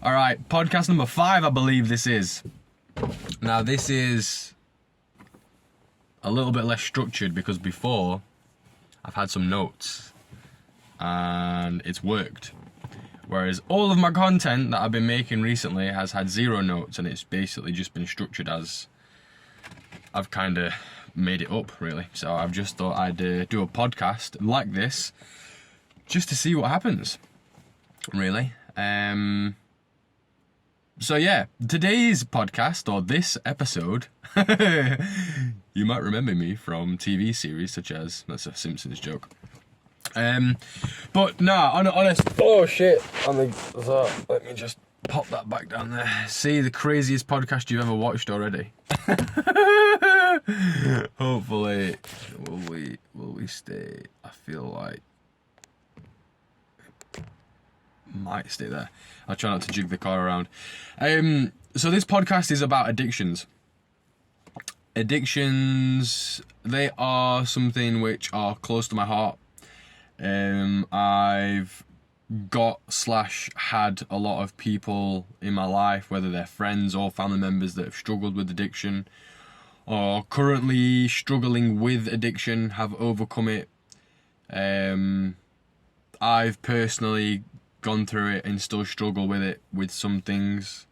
All right, podcast number 5, I believe this is. Now, this is a little bit less structured because before I've had some notes and it's worked. Whereas all of my content that I've been making recently has had 0 notes and it's basically just been structured as I've kind of made it up, really. So I've just thought I'd do a podcast like this just to see what happens, really. So yeah, today's podcast, or this episode, you might remember me from TV series such as, that's a Simpsons joke. But nah, honest, oh shit, so let me just pop that back down there. See, the craziest podcast you've ever watched already. Hopefully, will we stay, I feel like, might stay there. I'll try not to jig the car around. So this podcast is about addictions. Addictions, they are something which are close to my heart. I've got/had a lot of people in my life, whether they're friends or family members, that have struggled with addiction or currently struggling with addiction, have overcome it. I've personally gone through it and still struggle with it with some things.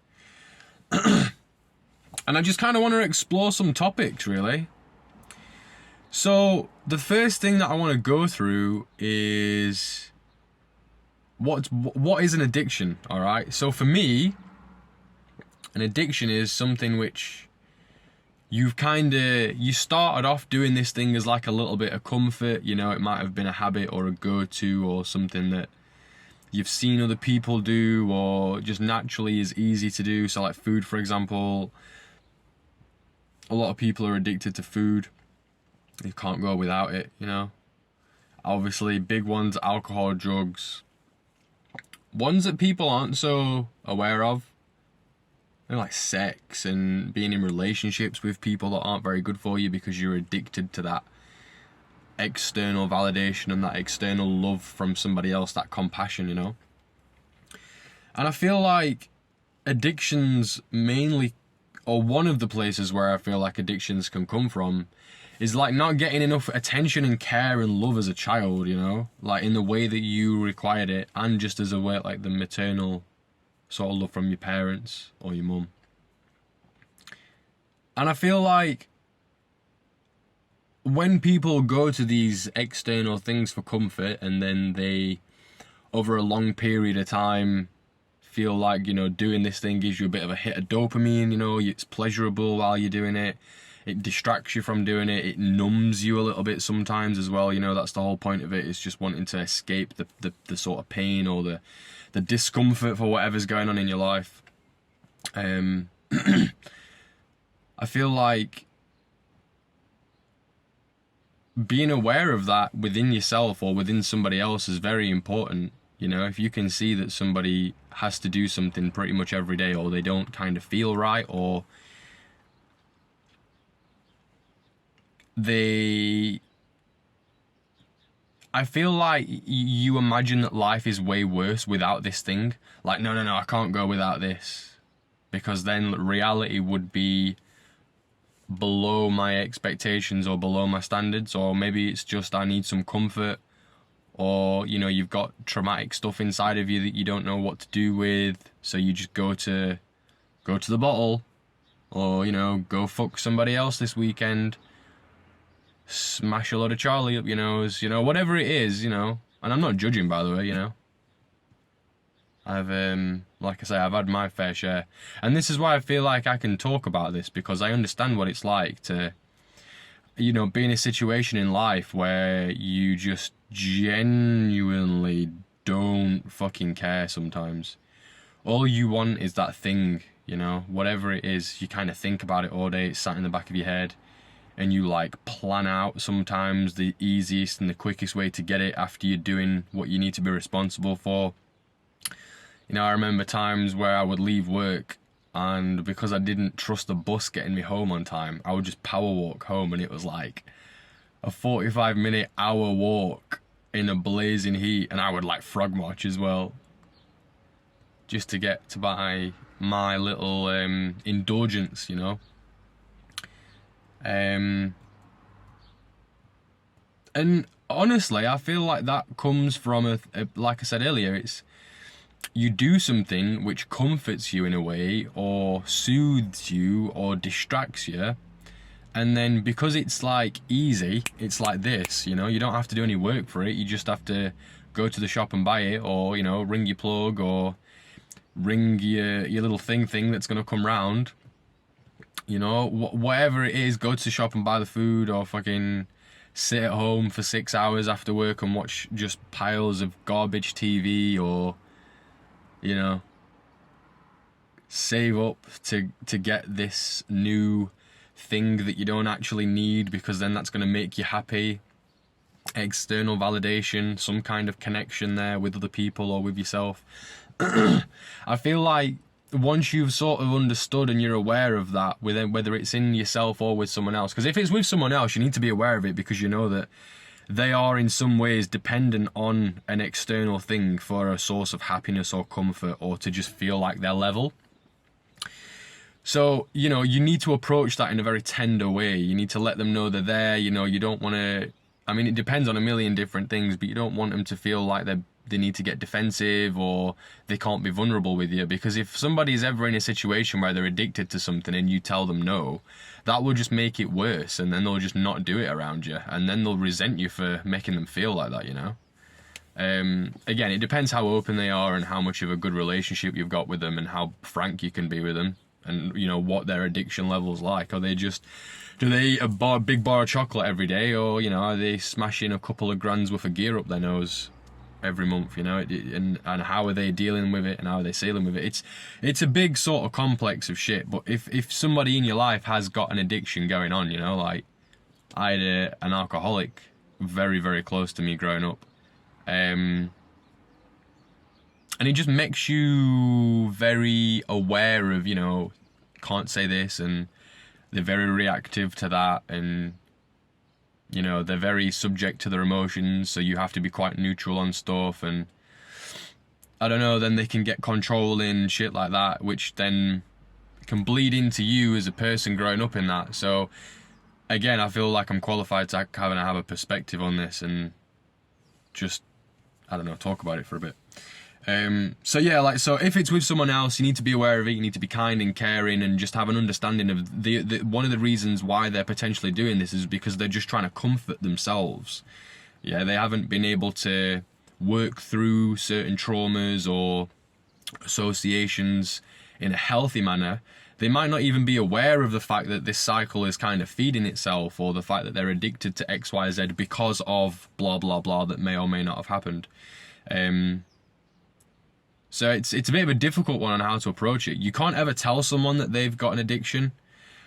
And I just kind of want to explore some topics, really. So the first thing that I want to go through is what is an addiction, all right? So for me, an addiction is something which you started off doing this thing as like a little bit of comfort, you know, it might have been a habit or a go-to or something that you've seen other people do or just naturally is easy to do. So like food, for example, a lot of people are addicted to food. You can't go without it, you know. Obviously, big ones, alcohol, drugs. Ones that people aren't so aware of, they're like sex and being in relationships with people that aren't very good for you because you're addicted to that external validation and that external love from somebody else, that compassion, you know. And I feel like addictions mainly, or one of the places where I feel like addictions can come from, is like not getting enough attention and care and love as a child, you know, like in the way that you required it, and just as a way, like the maternal sort of love from your parents or your mum. And I feel like when people go to these external things for comfort and then they, over a long period of time, feel like, you know, doing this thing gives you a bit of a hit of dopamine, you know, it's pleasurable while you're doing it. It distracts you from doing it. It numbs you a little bit sometimes as well. You know, that's the whole point of it, is just wanting to escape the sort of pain or the discomfort for whatever's going on in your life. I feel like being aware of that within yourself or within somebody else is very important. You know, if you can see that somebody has to do something pretty much every day, or they don't kind of feel right, or I feel like you imagine that life is way worse without this thing. Like, no, I can't go without this. Because then reality would be below my expectations or below my standards. Or maybe it's just I need some comfort. Or, you know, you've got traumatic stuff inside of you that you don't know what to do with. So you just go to the bottle. Or, you know, go fuck somebody else this weekend. Smash a load of Charlie up your nose, you know, whatever it is, you know. And I'm not judging, by the way, you know. I've, like I say, I've had my fair share. And this is why I feel like I can talk about this, because I understand what it's like to, you know, be in a situation in life where you just genuinely don't fucking care sometimes. All you want is that thing, you know, whatever it is, you kind of think about it all day, it's sat in the back of your head. And you like plan out sometimes the easiest and the quickest way to get it after you're doing what you need to be responsible for. You know, I remember times where I would leave work and because I didn't trust the bus getting me home on time, I would just power walk home, and it was like a 45-minute hour walk in a blazing heat, and I would like frog march as well. just to get to buy my little indulgence, you know. And honestly, I feel like that comes from a like I said earlier, it's you do something which comforts you in a way, or soothes you, or distracts you, and then because it's like easy, it's like this, you know, you don't have to do any work for it. You just have to go to the shop and buy it, or, you know, ring your plug, or ring your little thing that's gonna come round. You know, whatever it is, go to the shop and buy the food, or fucking sit at home for 6 hours after work and watch just piles of garbage TV, or, you know, save up to get this new thing that you don't actually need, because then that's going to make you happy. External validation, some kind of connection there with other people or with yourself. I feel like once you've sort of understood and you're aware of that, whether it's in yourself or with someone else, because if it's with someone else, you need to be aware of it, because you know that they are in some ways dependent on an external thing for a source of happiness or comfort, or to just feel like they're level. So, you know, you need to approach that in a very tender way. You need to let them know they're there. You know, you don't want to, I mean, it depends on a million different things, but you don't want them to feel like they need to get defensive, or they can't be vulnerable with you. Because if somebody's ever in a situation where they're addicted to something and you tell them no, that will just make it worse, and then they'll just not do it around you, and then they'll resent you for making them feel like that, you know. Again, it depends how open they are and how much of a good relationship you've got with them, and how frank you can be with them, and, you know, what their addiction level's like. Are they just, do they eat a big bar of chocolate every day, or, you know, are they smashing a couple of grand's worth of gear up their nose every month, you know? And how are they dealing with it, and how are they sailing with it? It's a big sort of complex of shit. But if somebody in your life has got an addiction going on, you know, like I had an alcoholic very, very close to me growing up, and it just makes you very aware of, you know, can't say this, and they're very reactive to that, and, you know, they're very subject to their emotions, so you have to be quite neutral on stuff, and I don't know, then they can get controlling, shit like that, which then can bleed into you as a person growing up in that. So again, I feel like I'm qualified to have a perspective on this, and just, I don't know, talk about it for a bit. So yeah, like, so if it's with someone else, you need to be aware of it. You need to be kind and caring, and just have an understanding of the one of the reasons why they're potentially doing this is because they're just trying to comfort themselves. Yeah, they haven't been able to work through certain traumas or associations in a healthy manner. They might not even be aware of the fact that this cycle is kind of feeding itself, or the fact that they're addicted to X, Y, Z because of blah, blah, blah that may or may not have happened. So it's a bit of a difficult one on how to approach it. You can't ever tell someone that they've got an addiction.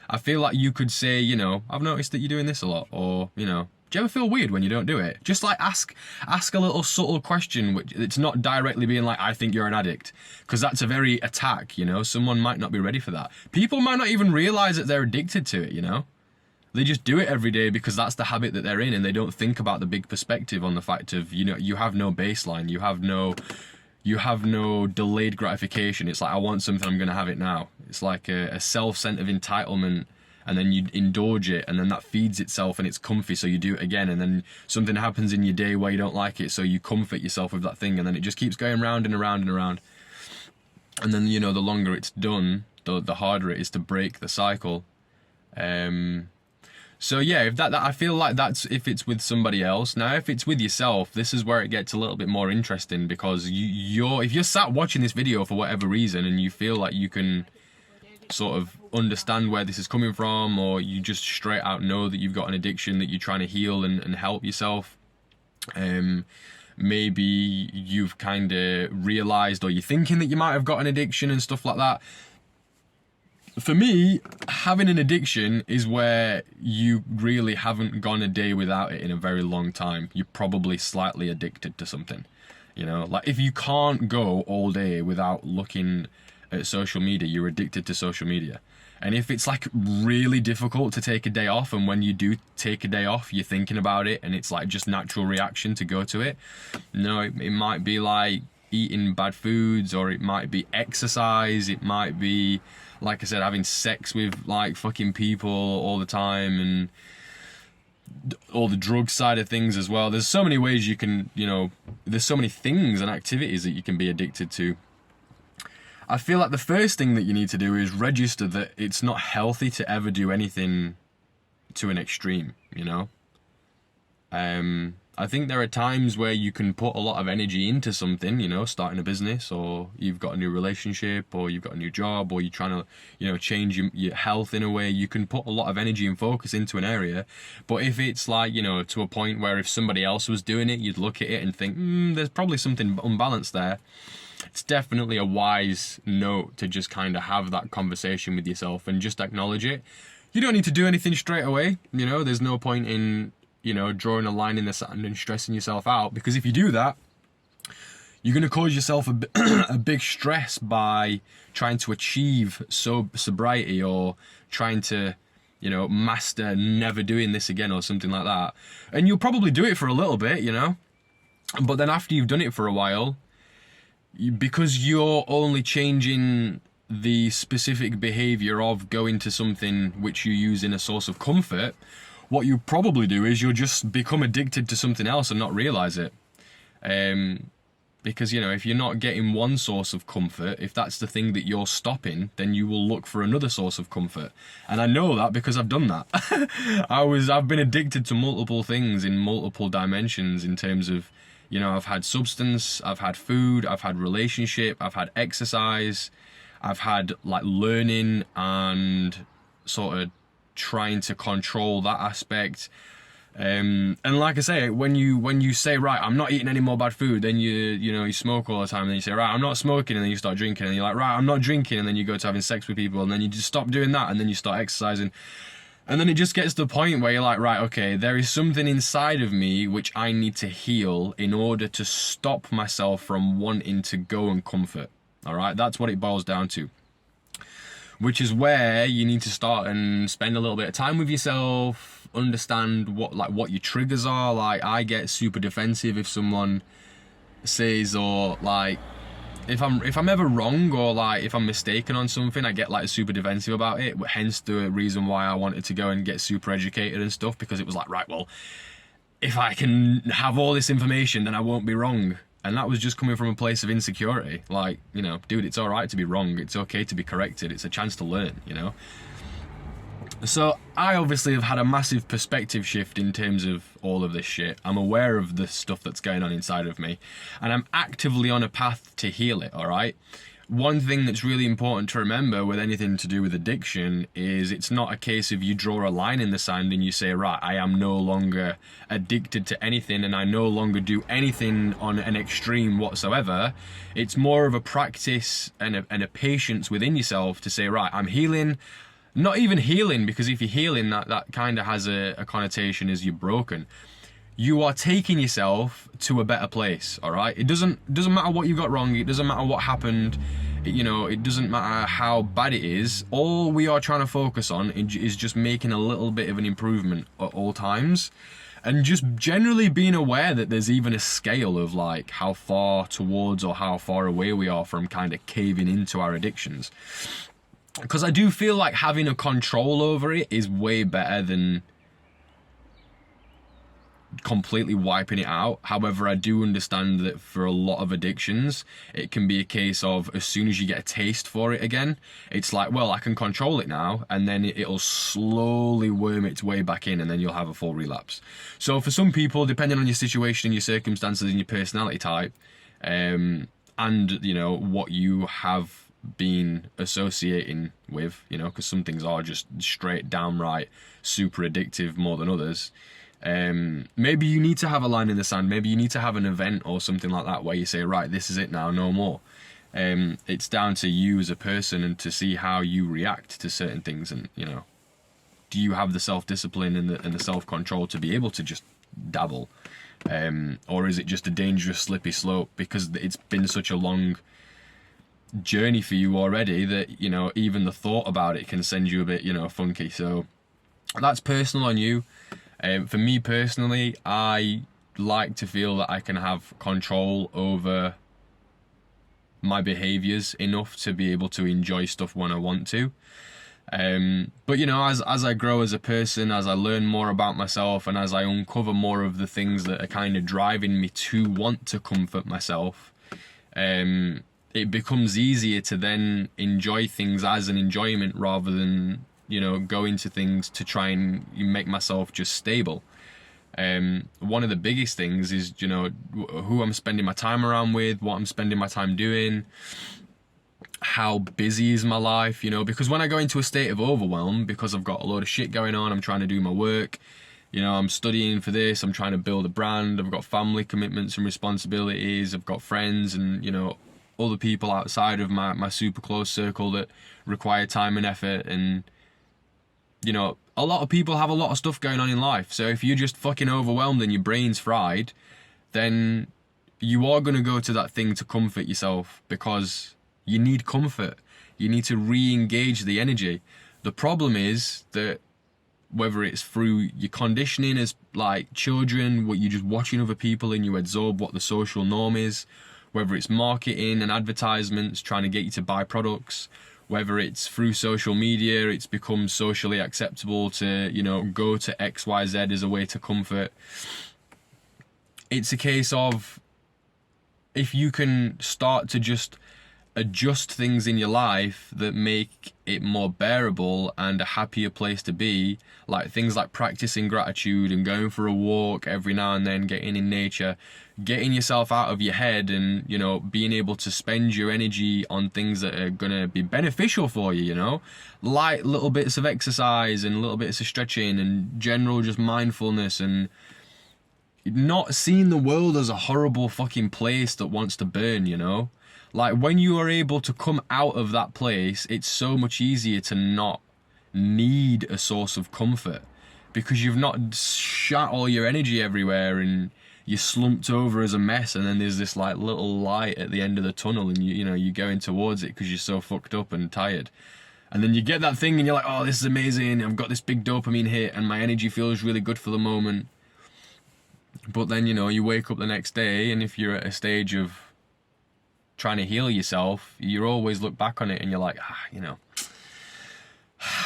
I feel like you could say, you know, I've noticed that you're doing this a lot, or, you know, do you ever feel weird when you don't do it? Just like ask a little subtle question, which it's not directly being like, I think you're an addict, because that's a very attack, you know. Someone might not be ready for that. People might not even realize that they're addicted to it, you know. They just do it every day because that's the habit that they're in, and they don't think about the big perspective on the fact of, you know, you have no baseline, you have no delayed gratification. It's like, I want something, I'm going to have it now. It's like a self-sense of entitlement, and then you indulge it, and then that feeds itself, and it's comfy, so you do it again, and then something happens in your day where you don't like it, so you comfort yourself with that thing, and then it just keeps going round and around and around. And then, you know, the longer it's done, the harder it is to break the cycle. So yeah, if that I feel like that's if it's with somebody else. Now, if it's with yourself, this is where it gets a little bit more interesting, because if you're sat watching this video for whatever reason, and you feel like you can sort of understand where this is coming from, or you just straight out know that you've got an addiction that you're trying to heal and help yourself. Maybe you've kind of realized, or you're thinking that you might have got an addiction and stuff like that. For me, having an addiction is where you really haven't gone a day without it in a very long time. You're probably slightly addicted to something. You know, like if you can't go all day without looking at social media, you're addicted to social media. And if it's like really difficult to take a day off, and when you do take a day off, you're thinking about it, and it's like just natural reaction to go to it. No, it might be like eating bad foods, or it might be exercise, it might be, like I said, having sex with like fucking people all the time, and all the drug side of things as well. There's so many ways you can, there's so many things and activities that you can be addicted to. I feel like the first thing that you need to do is register that it's not healthy to ever do anything to an extreme, I think there are times where you can put a lot of energy into something, starting a business, or you've got a new relationship, or you've got a new job, or you're trying to, change your health in a way. You can put a lot of energy and focus into an area. But if it's like, to a point where if somebody else was doing it, you'd look at it and think, there's probably something unbalanced there. It's definitely a wise note to just kind of have that conversation with yourself and just acknowledge it. You don't need to do anything straight away. There's no point in, drawing a line in the sand and stressing yourself out, because if you do that, you're going to cause yourself a big stress by trying to achieve sobriety, or trying to, master never doing this again, or something like that. And you'll probably do it for a little bit, but then after you've done it for a while, because you're only changing the specific behavior of going to something which you use in a source of comfort, what you probably do is you'll just become addicted to something else and not realize it. Because, if you're not getting one source of comfort, if that's the thing that you're stopping, then you will look for another source of comfort. And I know that because I've done that. I've been addicted to multiple things in multiple dimensions, in terms of, I've had substance, I've had food, I've had relationship, I've had exercise, I've had like learning and sort of trying to control that aspect. And like I say, when you say, right, I'm not eating any more bad food, then you smoke all the time, and then you say, right, I'm not smoking, and then you start drinking, and you're like, right, I'm not drinking, and then you go to having sex with people, and then you just stop doing that, and then you start exercising. And then it just gets to the point where you're like, right, okay, there is something inside of me which I need to heal in order to stop myself from wanting to go and comfort. All right, that's what it boils down to. Which is where you need to start and spend a little bit of time with yourself, understand what your triggers are. Like, I get super defensive if someone says, or like, if I'm ever wrong, or like if I'm mistaken on something, I get like super defensive about it. Hence the reason why I wanted to go and get super educated and stuff, because it was like, right, well, if I can have all this information, then I won't be wrong. And that was just coming from a place of insecurity. Like, dude, it's all right to be wrong. It's okay to be corrected. It's a chance to learn, So I obviously have had a massive perspective shift in terms of all of this shit. I'm aware of the stuff that's going on inside of me, and I'm actively on a path to heal it, all right? One thing that's really important to remember with anything to do with addiction is it's not a case of you draw a line in the sand and you say, right, I am no longer addicted to anything and I no longer do anything on an extreme whatsoever. It's more of a practice and a patience within yourself to say, right, I'm healing. Not even healing, because if you're healing, that kind of has a connotation as you're broken. You are taking yourself to a better place, all right? It doesn't matter what you got wrong. It doesn't matter what happened. It doesn't matter how bad it is. All we are trying to focus on is just making a little bit of an improvement at all times. And just generally being aware that there's even a scale of like how far towards or how far away we are from kind of caving into our addictions. Because I do feel like having a control over it is way better than completely wiping it out. However, I do understand that for a lot of addictions, it can be a case of as soon as you get a taste for it again, it's like, well, I can control it now, and then it'll slowly worm its way back in, and then you'll have a full relapse. So for some people, depending on your situation, your circumstances, and your personality type, and what you have been associating with, because some things are just straight downright super addictive more than others. Maybe you need to have a line in the sand. Maybe you need to have an event or something like that where you say, right, this is it now, no more. It's down to you as a person and to see how you react to certain things. And, do you have the self-discipline and the self-control to be able to just dabble? Or is it just a dangerous, slippy slope because it's been such a long journey for you already that, even the thought about it can send you a bit, funky. So that's personal on you. For me personally, I like to feel that I can have control over my behaviors enough to be able to enjoy stuff when I want to. But you know, as I grow as a person, as I learn more about myself, and as I uncover more of the things that are kind of driving me to want to comfort myself, it becomes easier to then enjoy things as an enjoyment rather than, you know, go into things to try and make myself just stable. One of the biggest things is, you know, who I'm spending my time around with, what I'm spending my time doing, how busy is my life, you know, because when I go into a state of overwhelm because I've got a load of shit going on, I'm trying to do my work, you know, I'm studying for this, I'm trying to build a brand, I've got family commitments and responsibilities, I've got friends and, you know, other people outside of my super close circle that require time and effort. And, you know, a lot of people have a lot of stuff going on in life. So if you're just fucking overwhelmed and your brain's fried, then you are going to go to that thing to comfort yourself because you need comfort. You need to re-engage the energy. The problem is that whether it's through your conditioning as like children, what you're just watching other people and you absorb what the social norm is, whether it's marketing and advertisements trying to get you to buy products, whether it's through social media, it's become socially acceptable to, you know, go to XYZ as a way to comfort. It's a case of, if you can start to just adjust things in your life that make it more bearable and a happier place to be, like things like practicing gratitude and going for a walk every now and then, getting in nature, getting yourself out of your head, and, you know, being able to spend your energy on things that are going to be beneficial for you, you know, like little bits of exercise and little bits of stretching and general just mindfulness, and not seeing the world as a horrible fucking place that wants to burn, you know. Like, when you are able to come out of that place, it's so much easier to not need a source of comfort because you've not shot all your energy everywhere and you're slumped over as a mess, and then there's this like little light at the end of the tunnel, and you know, you're going towards it because you're so fucked up and tired. And then you get that thing and you're like, oh, this is amazing, I've got this big dopamine hit and my energy feels really good for the moment. But then, you know, you wake up the next day, and if you're at a stage of trying to heal yourself, you always look back on it and you're like, you know,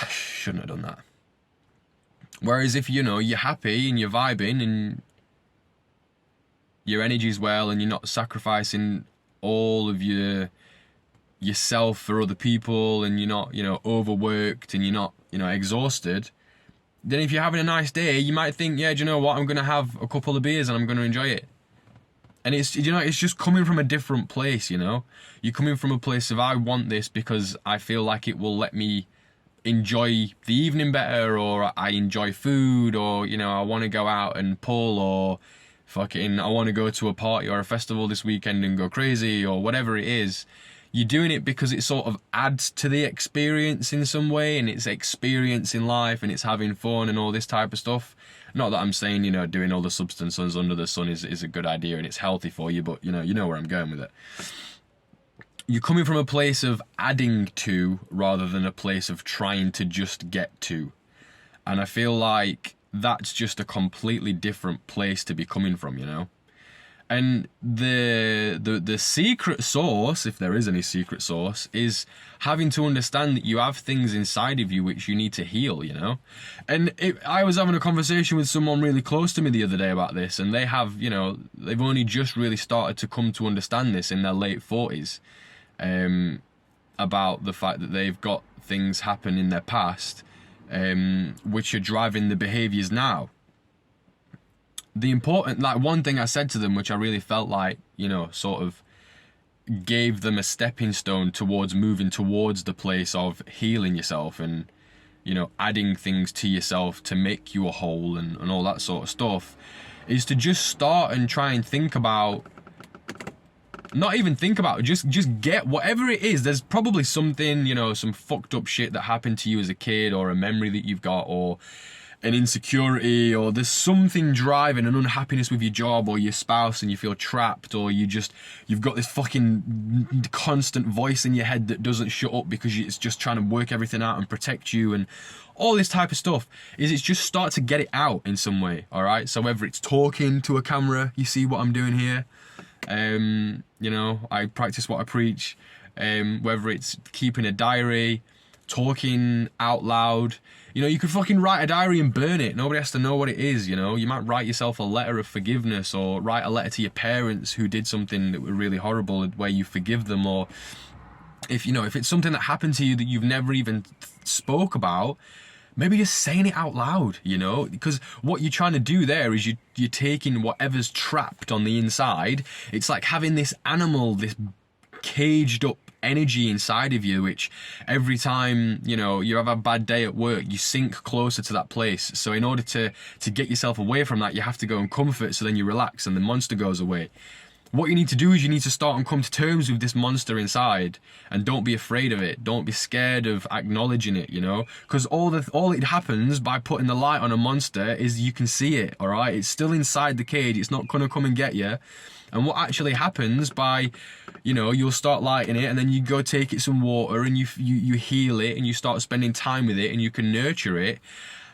shouldn't have done that. Whereas if, you know, you're happy and you're vibing and your energy's well and you're not sacrificing all of yourself for other people, and you're not, you know, overworked and you're not, you know, exhausted, then if you're having a nice day, you might think, yeah, do you know what, I'm going to have a couple of beers and I'm going to enjoy it. And it's, you know, it's just coming from a different place, you know. You're coming from a place of, I want this because I feel like it will let me enjoy the evening better, or I enjoy food, or, you know, I want to go out and pull, or fucking I want to go to a party or a festival this weekend and go crazy, or whatever it is. You're doing it because it sort of adds to the experience in some way, and it's experiencing life and it's having fun and all this type of stuff. Not that I'm saying, you know, doing all the substances under the sun is a good idea and it's healthy for you, but, you know where I'm going with it. You're coming from a place of adding to rather than a place of trying to just get to. And I feel like that's just a completely different place to be coming from, you know. And the secret sauce, if there is any secret sauce, is having to understand that you have things inside of you which you need to heal, you know. And I was having a conversation with someone really close to me the other day about this, and they have, you know, they've only just really started to come to understand this in their late 40s, about the fact that they've got things happen in their past, which are driving the behaviours now. The important, like, one thing I said to them, which I really felt like, you know, sort of gave them a stepping stone towards moving towards the place of healing yourself and, you know, adding things to yourself to make you a whole and all that sort of stuff, is to just start and try and think about, not even think about, just get whatever it is. There's probably something, you know, some fucked up shit that happened to you as a kid, or a memory that you've got, or an insecurity, or there's something driving an unhappiness with your job or your spouse and you feel trapped, or you've got this fucking constant voice in your head that doesn't shut up because it's just trying to work everything out and protect you, and all this type of stuff. It's just start to get it out in some way, all right? So whether it's talking to a camera, you see what I'm doing here, You know, I practice what I preach. Whether it's keeping a diary, talking out loud. You know, you could fucking write a diary and burn it. Nobody has to know what it is, you know. You might write yourself a letter of forgiveness, or write a letter to your parents who did something that was really horrible where you forgive them. Or if, you know, if it's something that happened to you that you've never even spoke about, maybe just saying it out loud, you know, because what you're trying to do there is you're taking whatever's trapped on the inside. It's like having this animal, this caged up energy inside of you, which every time, you know, you have a bad day at work, you sink closer to that place. So in order to get yourself away from that, you have to go and comfort, so then you relax and the monster goes away. What you need to do is you need to start and come to terms with this monster inside, and don't be afraid of it. Don't be scared of acknowledging it, you know, because all it happens by putting the light on a monster is you can see it. All right, it's still inside the cage. It's not gonna come and get you. And what actually happens by, you know, you'll start lighting it, and then you go take it some water, and you heal it, and you start spending time with it, and you can nurture it.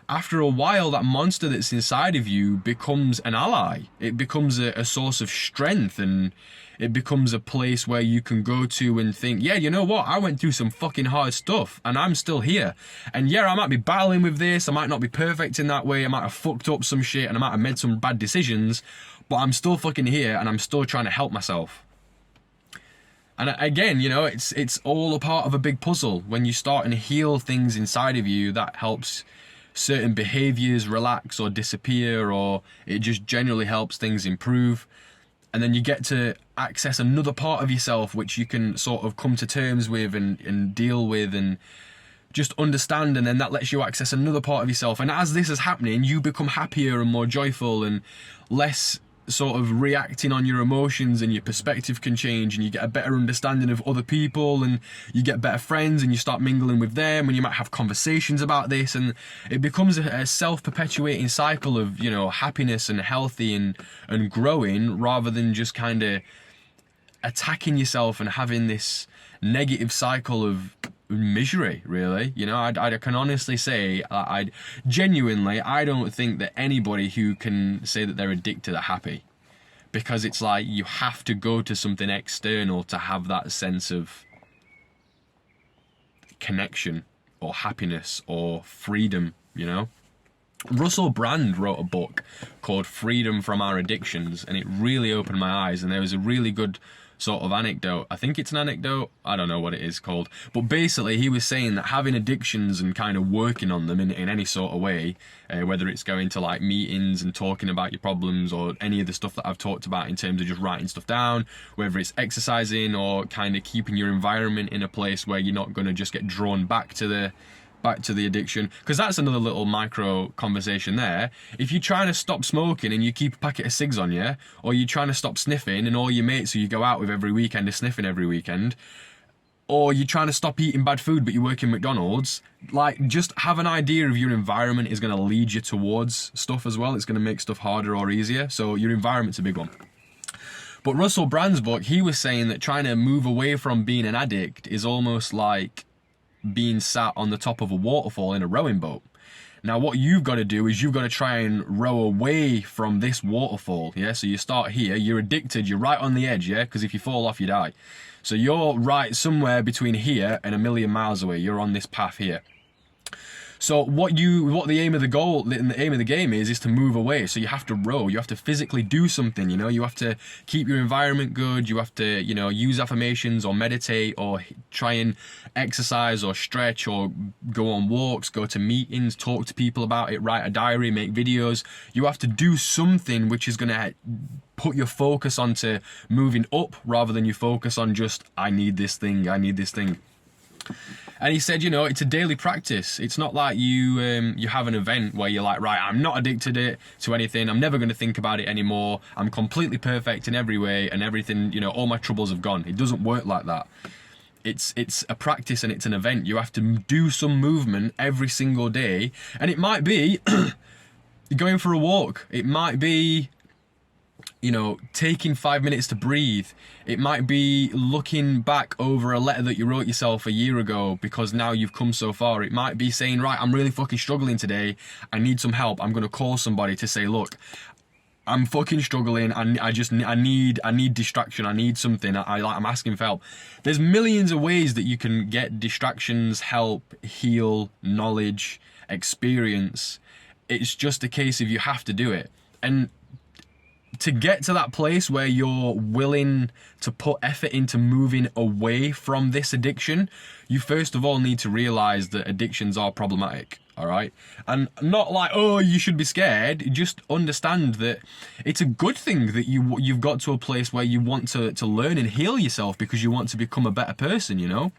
After a while, that monster that's inside of you becomes an ally. It becomes a source of strength, and it becomes a place where you can go to and think, yeah, you know what? I went through some fucking hard stuff, and I'm still here. And yeah, I might be battling with this. I might not be perfect in that way. I might have fucked up some shit, and I might have made some bad decisions, but I'm still fucking here, and I'm still trying to help myself. And again, you know, it's all a part of a big puzzle. When you start and heal things inside of you, that helps certain behaviors relax or disappear, or it just generally helps things improve. And then you get to access another part of yourself which you can sort of come to terms with and deal with and just understand, and then that lets you access another part of yourself. And as this is happening, you become happier and more joyful and less sort of reacting on your emotions, and your perspective can change, and you get a better understanding of other people, and you get better friends, and you start mingling with them, and you might have conversations about this, and it becomes a self-perpetuating cycle of, you know, happiness and healthy and growing, rather than just kind of attacking yourself and having this negative cycle of misery, really. You know, I can honestly say, I don't think that anybody who can say that they're addicted are happy, because it's like you have to go to something external to have that sense of connection or happiness or freedom, you know. Russell Brand wrote a book called Freedom from Our Addictions, and it really opened my eyes, and there was a really good sort of anecdote. I think it's an anecdote. I don't know what it is called. But basically, he was saying that having addictions and kind of working on them in any sort of way, whether it's going to like meetings and talking about your problems, or any of the stuff that I've talked about in terms of just writing stuff down, whether it's exercising or kind of keeping your environment in a place where you're not going to just get drawn back to the addiction, because that's another little micro conversation there. If you're trying to stop smoking and you keep a packet of cigs on you, or you're trying to stop sniffing and all your mates who you go out with every weekend are sniffing every weekend, or you're trying to stop eating bad food but you work in McDonald's, like, just have an idea of your environment is going to lead you towards stuff as well. It's going to make stuff harder or easier. So your environment's a big one. But Russell Brand's book, he was saying that trying to move away from being an addict is almost like being sat on the top of a waterfall in a rowing boat. Now what you've got to do is you've got to try and row away from this waterfall, yeah? So you start here, you're addicted, you're right on the edge, yeah? Because if you fall off, you die. So you're right somewhere between here and 1,000,000 miles away. You're on this path here. So what the aim of the game is to move away. So you have to row. You have to physically do something, you know. You have to keep your environment good. You have to, you know, use affirmations or meditate or try and exercise or stretch or go on walks, go to meetings, talk to people about it, write a diary, make videos. You have to do something which is going to put your focus onto moving up, rather than you focus on just, I need this thing. And he said, you know, it's a daily practice. It's not like you have an event where you're like, right, I'm not addicted to anything. I'm never going to think about it anymore. I'm completely perfect in every way, and everything, you know, all my troubles have gone. It doesn't work like that. It's a practice, and it's an event. You have to do some movement every single day. And it might be going for a walk. It might be, you know, taking 5 minutes to breathe. It might be looking back over a letter that you wrote yourself a year ago, because now you've come so far. It might be saying, right, I'm really fucking struggling today. I need some help. I'm going to call somebody to say, look, I'm fucking struggling. I need distraction. I need something. I'm asking for help. There's millions of ways that you can get distractions, help, heal, knowledge, experience. It's just a case of you have to do it. And to get to that place where you're willing to put effort into moving away from this addiction, you first of all need to realize that addictions are problematic, all right? And not like, oh, you should be scared. Just understand that it's a good thing that you've got to a place where you want to learn and heal yourself because you want to become a better person, you know?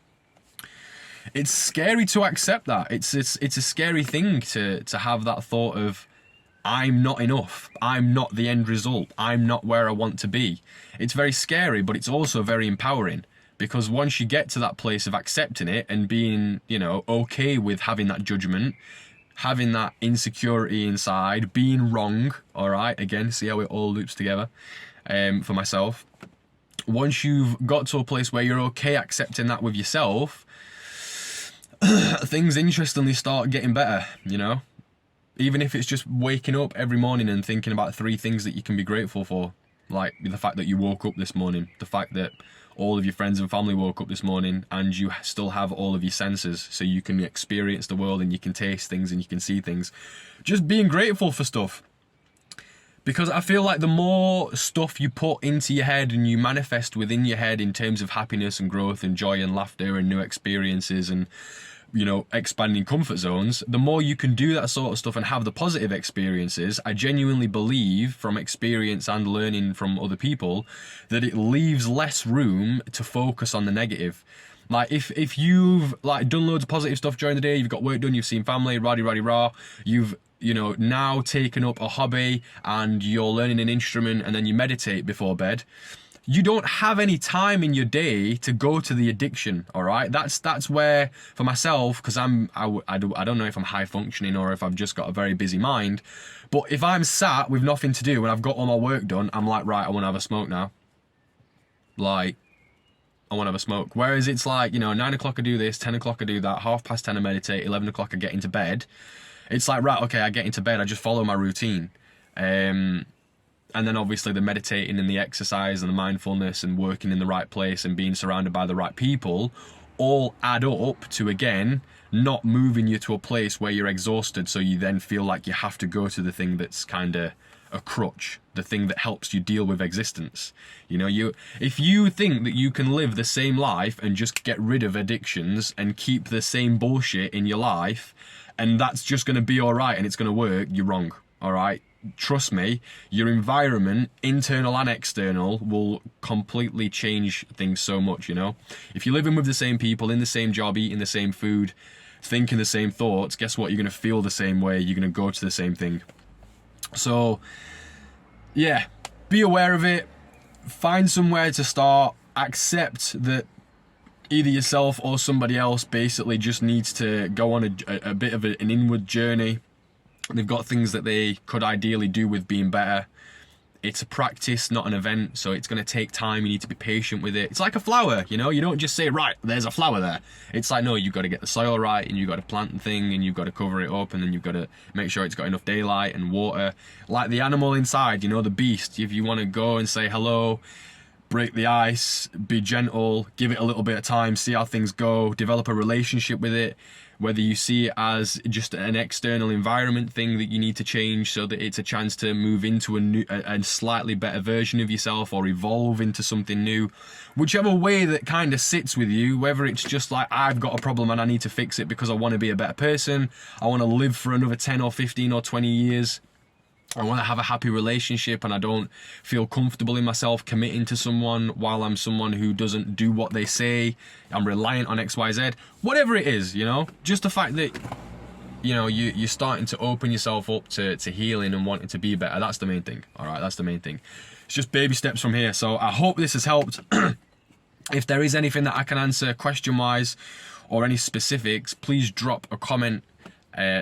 It's scary to accept that. It's a scary thing to have that thought of, I'm not enough. I'm not the end result. I'm not where I want to be. It's very scary, but it's also very empowering, because once you get to that place of accepting it and being, you know, okay with having that judgment, having that insecurity inside, being wrong, all right, again, see how it all loops together for myself. Once you've got to a place where you're okay accepting that with yourself, things interestingly start getting better, you know? Even if it's just waking up every morning and thinking about 3 things that you can be grateful for. Like the fact that you woke up this morning, the fact that all of your friends and family woke up this morning, and you still have all of your senses, so you can experience the world and you can taste things and you can see things. Just being grateful for stuff. Because I feel like the more stuff you put into your head and you manifest within your head in terms of happiness and growth and joy and laughter and new experiences and, you know, expanding comfort zones, the more you can do that sort of stuff and have the positive experiences. I genuinely believe, from experience and learning from other people, that it leaves less room to focus on the negative. Like if you've like done loads of positive stuff during the day, you've got work done, you've seen family, rah, you've, you know, now taken up a hobby and you're learning an instrument and then you meditate before bed, you don't have any time in your day to go to the addiction, all right? That's where, for myself, because I don't know if I'm high functioning or if I've just got a very busy mind, but if I'm sat with nothing to do and I've got all my work done, I'm like, right, I want to have a smoke now. Like, I want to have a smoke. Whereas it's like, you know, 9 o'clock I do this, 10 o'clock I do that, 10:30 I meditate, 11 o'clock I get into bed. It's like, right, okay, I get into bed, I just follow my routine. And then obviously the meditating and the exercise and the mindfulness and working in the right place and being surrounded by the right people all add up to, again, not moving you to a place where you're exhausted, so you then feel like you have to go to the thing that's kind of a crutch, the thing that helps you deal with existence. You know, if you think that you can live the same life and just get rid of addictions and keep the same bullshit in your life and that's just going to be all right and it's going to work, you're wrong, all right? Trust me, your environment, internal and external, will completely change things so much, you know? If you're living with the same people, in the same job, eating the same food, thinking the same thoughts, guess what? You're going to feel the same way. You're going to go to the same thing. So, yeah, be aware of it. Find somewhere to start. Accept that either yourself or somebody else basically just needs to go on a bit of an inward journey. They've got things that they could ideally do with being better. It's a practice, not an event, so it's going to take time. You need to be patient with it. It's like a flower, you know? You don't just say, right, there's a flower there. It's like, no, you've got to get the soil right, and you've got to plant the thing, and you've got to cover it up, and then you've got to make sure it's got enough daylight and water. Like the animal inside, you know, the beast. If you want to go and say hello, break the ice, be gentle, give it a little bit of time, see how things go, develop a relationship with it. Whether you see it as just an external environment thing that you need to change so that it's a chance to move into a slightly better version of yourself or evolve into something new, whichever way that kind of sits with you, whether it's just like, I've got a problem and I need to fix it because I want to be a better person, I want to live for another 10 or 15 or 20 years, I want to have a happy relationship and I don't feel comfortable in myself committing to someone while I'm someone who doesn't do what they say, I'm reliant on XYZ, whatever it is, you know, just the fact that, you know, you're starting to open yourself up to healing and wanting to be better, that's the main thing, all right, that's the main thing. It's just baby steps from here, so I hope this has helped. If there is anything that I can answer question-wise or any specifics, please drop a comment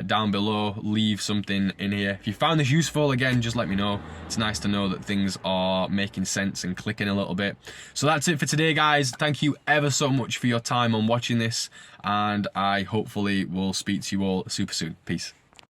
down below, leave something in here. If you found this useful, again, just let me know. It's nice to know that things are making sense and clicking a little bit. So that's it for today, guys. Thank you ever so much for your time on watching this, and I hopefully will speak to you all super soon. Peace.